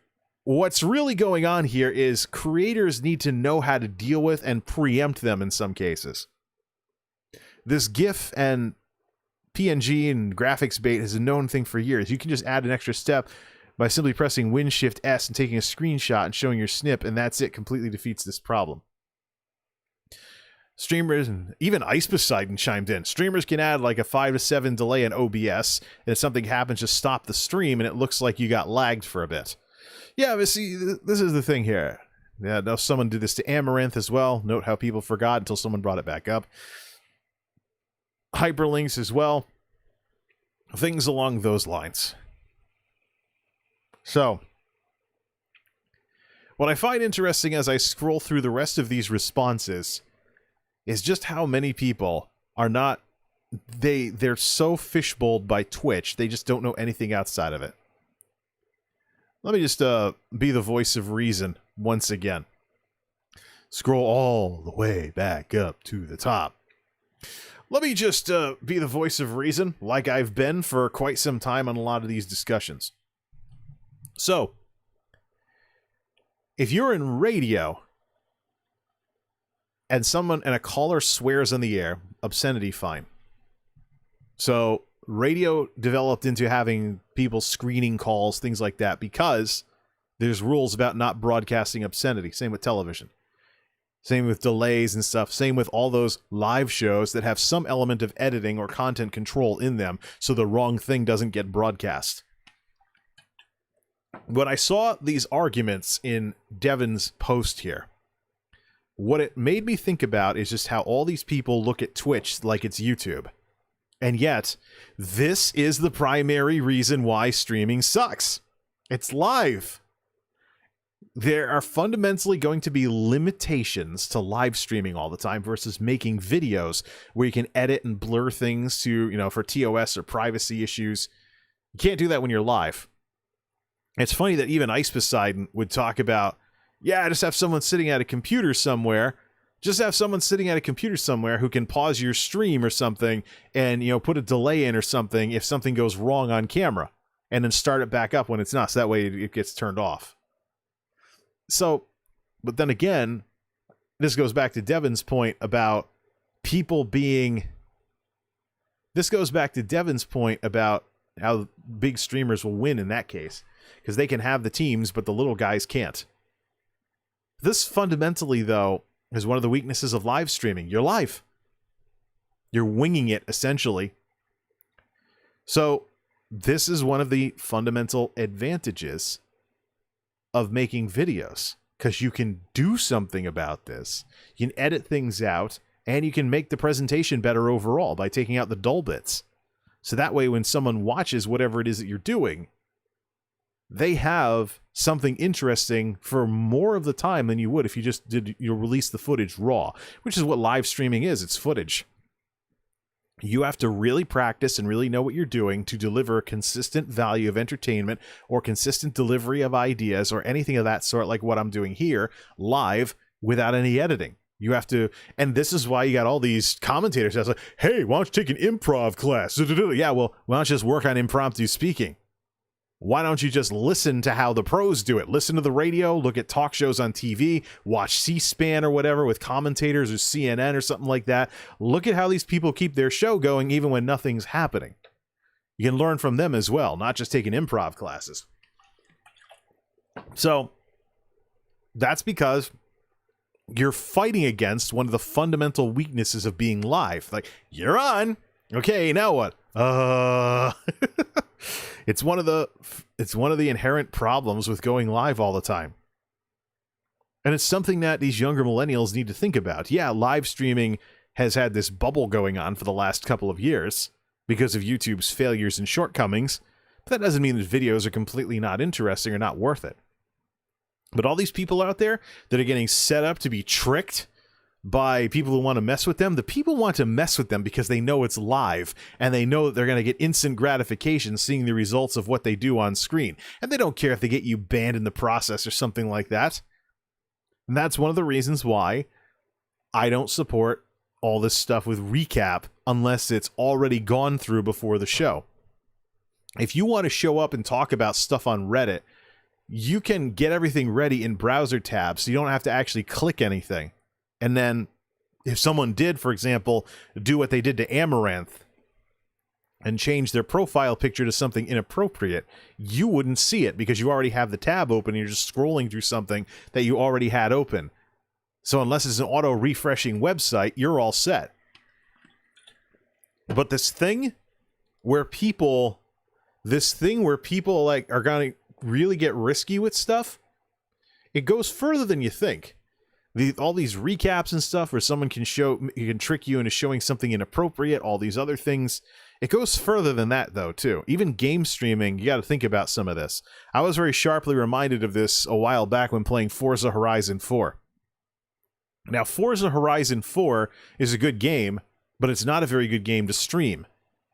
Speaker 1: What's really going on here is creators need to know how to deal with and preempt them in some cases. This GIF and PNG and graphics bait is a known thing for years. You can just add an extra step by simply pressing Win-Shift-S and taking a screenshot and showing your snip, and that's it. Completely defeats this problem. Streamers, and even Ice Poseidon chimed in. Streamers can add like a 5 to 7 delay in OBS, and if something happens, just stop the stream, and it looks like you got lagged for a bit. Yeah, but see, this is the thing here. Yeah, now someone did this to Amaranth as well. Note how people forgot until someone brought it back up. Hyperlinks as well. Things along those lines. So, what I find interesting as I scroll through the rest of these responses is just how many people are not... They're so fishbowled by Twitch, they just don't know anything outside of it. Let me just be the voice of reason once again. Scroll all the way back up to the top. Let me just be the voice of reason, like I've been for quite some time on a lot of these discussions. So, if you're in radio, and a caller swears on the air, obscenity, fine. So, radio developed into having people screening calls, things like that, because there's rules about not broadcasting obscenity. Same with television. Same with delays and stuff. Same with all those live shows that have some element of editing or content control in them, so the wrong thing doesn't get broadcast. When I saw these arguments in Devin's post here, what it made me think about is just how all these people look at Twitch like it's YouTube. And yet, this is the primary reason why streaming sucks. It's live. There are fundamentally going to be limitations to live streaming all the time versus making videos where you can edit and blur things to, for TOS or privacy issues. You can't do that when you're live. It's funny that even Ice Poseidon would talk about, just have someone sitting at a computer somewhere. Just have someone sitting at a computer somewhere who can pause your stream or something and, put a delay in or something if something goes wrong on camera, and then start it back up when it's not, so that way it gets turned off. So, but then again, this goes back to Devin's point about people being... This goes back to Devin's point about how big streamers will win in that case, because they can have the teams, but the little guys can't. This fundamentally, though, is one of the weaknesses of live streaming. You're live. You're winging it, essentially. So, this is one of the fundamental advantages of making videos, because you can do something about this. You can edit things out, and you can make the presentation better overall by taking out the dull bits. So that way, when someone watches whatever it is that you're doing, they have something interesting for more of the time than you would if you just release the footage raw, which is what live streaming is. It's footage. You have to really practice and really know what you're doing to deliver consistent value of entertainment or consistent delivery of ideas or anything of that sort, like what I'm doing here, live, without any editing. You have to, and this is why you got all these commentators that's like, hey, why don't you take an improv class? Yeah, well, why don't you just work on impromptu speaking? Why don't you just listen to how the pros do it? Listen to the radio, look at talk shows on TV, watch C-SPAN or whatever with commentators or CNN or something like that. Look at how these people keep their show going even when nothing's happening. You can learn from them as well, not just taking improv classes. So, that's because you're fighting against one of the fundamental weaknesses of being live. Like, you're on. Okay, now what? It's one of the inherent problems with going live all the time. And it's something that these younger millennials need to think about. Yeah, live streaming has had this bubble going on for the last couple of years because of YouTube's failures and shortcomings, but that doesn't mean that videos are completely not interesting or not worth it. But all these people out there that are getting set up to be tricked by people who want to mess with them, the people want to mess with them because they know it's live and they know that they're going to get instant gratification seeing the results of what they do on screen. And they don't care if they get you banned in the process or something like that. And that's one of the reasons why I don't support all this stuff with recap unless it's already gone through before the show. If you want to show up and talk about stuff on Reddit you can get everything ready in browser tabs, so you don't have to actually click anything. And then if someone did, for example, do what they did to Amaranth and change their profile picture to something inappropriate, you wouldn't see it because you already have the tab open and you're just scrolling through something that you already had open. So unless it's an auto-refreshing website, you're all set. But this thing where people like are going to really get risky with stuff, it goes further than you think. All these recaps and stuff where someone can trick you into showing something inappropriate, all these other things. It goes further than that, though, too. Even game streaming, you got to think about some of this. I was very sharply reminded of this a while back when playing Forza Horizon 4. Now, Forza Horizon 4 is a good game, but it's not a very good game to stream.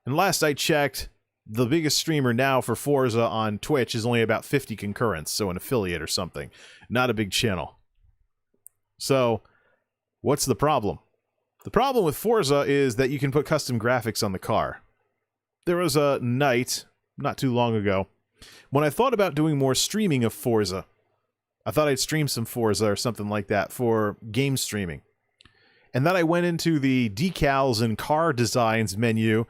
Speaker 1: And last I checked, the biggest streamer now for Forza on Twitch is only about 50 concurrents, so an affiliate or something. Not a big channel. So, what's the problem? The problem with Forza is that you can put custom graphics on the car. There was a night, not too long ago, when I thought about doing more streaming of Forza. I thought I'd stream some Forza or something like that for game streaming. And then I went into the decals and car designs menu,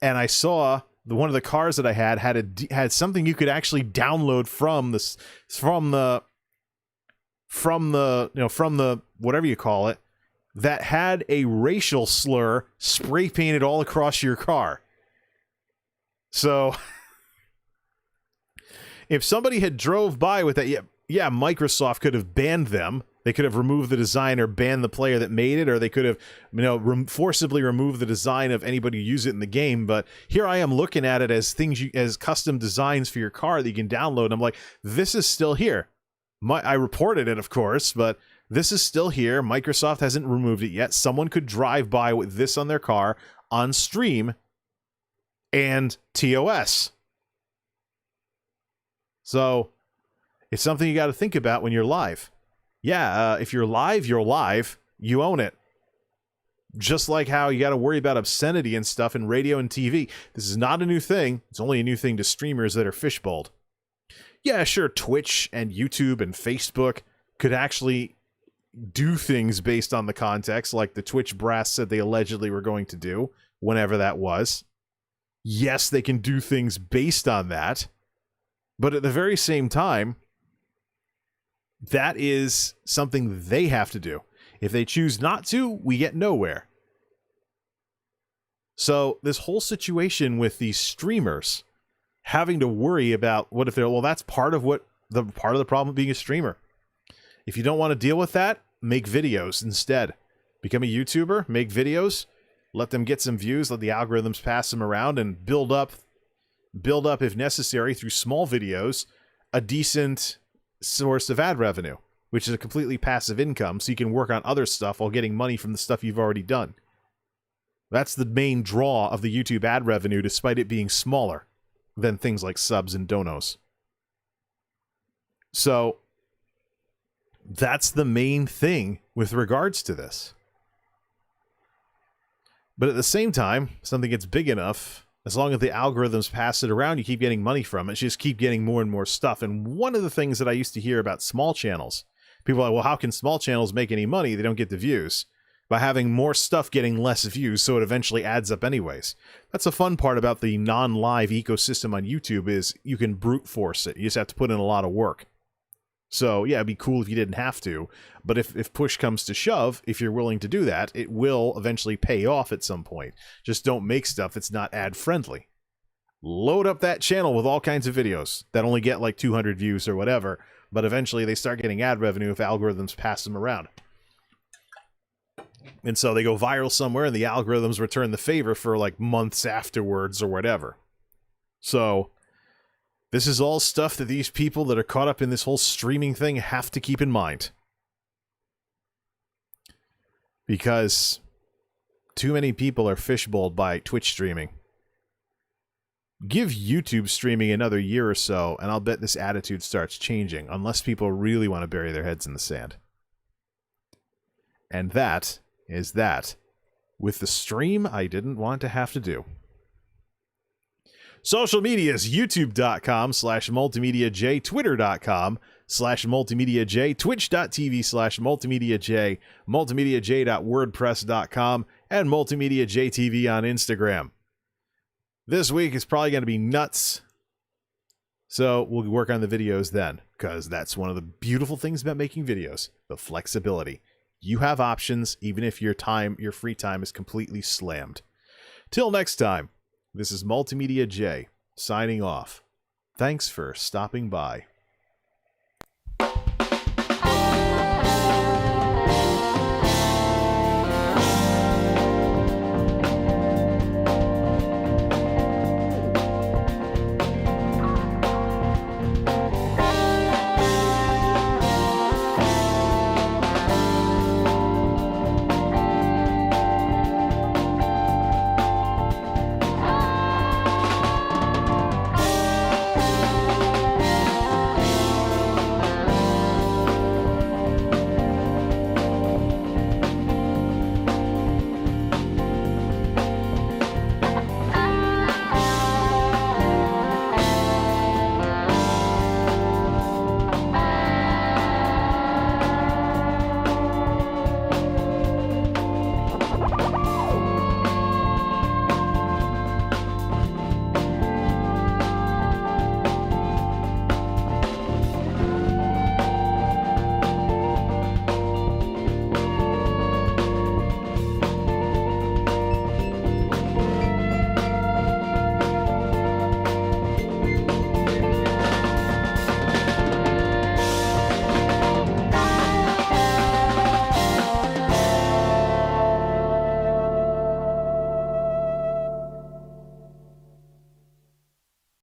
Speaker 1: and I saw one of the cars that I had something you could actually download from the whatever you call it, that had a racial slur spray painted all across your car. So if somebody had drove by with that, yeah, Microsoft could have banned them. They could have removed the design or banned the player that made it, or they could have, forcibly removed the design of anybody who used it in the game. But here I am looking at it as as custom designs for your car that you can download. And I'm like, this is still here. I reported it, of course, but this is still here. Microsoft hasn't removed it yet. Someone could drive by with this on their car on stream and TOS. So it's something you got to think about when you're live. Yeah, if you're live, you own it. Just like how you got to worry about obscenity and stuff in radio and TV. This is not a new thing. It's only a new thing to streamers that are fishbowled. Yeah, sure, Twitch and YouTube and Facebook could actually do things based on the context, like the Twitch brass said they allegedly were going to do, whenever that was. Yes, they can do things based on that. But at the very same time, that is something they have to do. If they choose not to, we get nowhere. So this whole situation with these streamers having to worry about what if they're, well, that's part of the problem of being a streamer. If you don't want to deal with that, make videos instead. Become a YouTuber, make videos, let them get some views, let the algorithms pass them around, and build up if necessary through small videos a decent source of ad revenue, which is a completely passive income, so you can work on other stuff while getting money from the stuff you've already done. That's the main draw of the YouTube ad revenue, despite it being smaller than things like subs and donos. So that's the main thing with regards to this. But at the same time, something gets big enough, as long as the algorithms pass it around, you keep getting money from it. You just keep getting more and more stuff. And one of the things that I used to hear about small channels, people are like, well, how can small channels make any money? They don't get the views. By having more stuff getting less views, so it eventually adds up anyways. That's a fun part about the non-live ecosystem on YouTube, is you can brute force it. You just have to put in a lot of work. So yeah, it'd be cool if you didn't have to, but if push comes to shove, if you're willing to do that, it will eventually pay off at some point. Just don't make stuff that's not ad-friendly. Load up that channel with all kinds of videos that only get like 200 views or whatever, but eventually they start getting ad revenue if algorithms pass them around. And so they go viral somewhere and the algorithms return the favor for like months afterwards or whatever. So this is all stuff that these people that are caught up in this whole streaming thing have to keep in mind. Because too many people are fishbowled by Twitch streaming. Give YouTube streaming another year or so, and I'll bet this attitude starts changing, unless people really want to bury their heads in the sand. And that is that. With the stream I didn't want to have to do. Social media is youtube.com/MultimediaJay, twitter.com/MultimediaJay, twitch.tv/MultimediaJay, multimediajay.wordpress.com, and MultimediaJayTV on Instagram. This week is probably going to be nuts, so we'll work on the videos then, because that's one of the beautiful things about making videos, the flexibility. You have options, even if your free time is completely slammed. Till next time, this is Multimedia Jay signing off. Thanks for stopping by.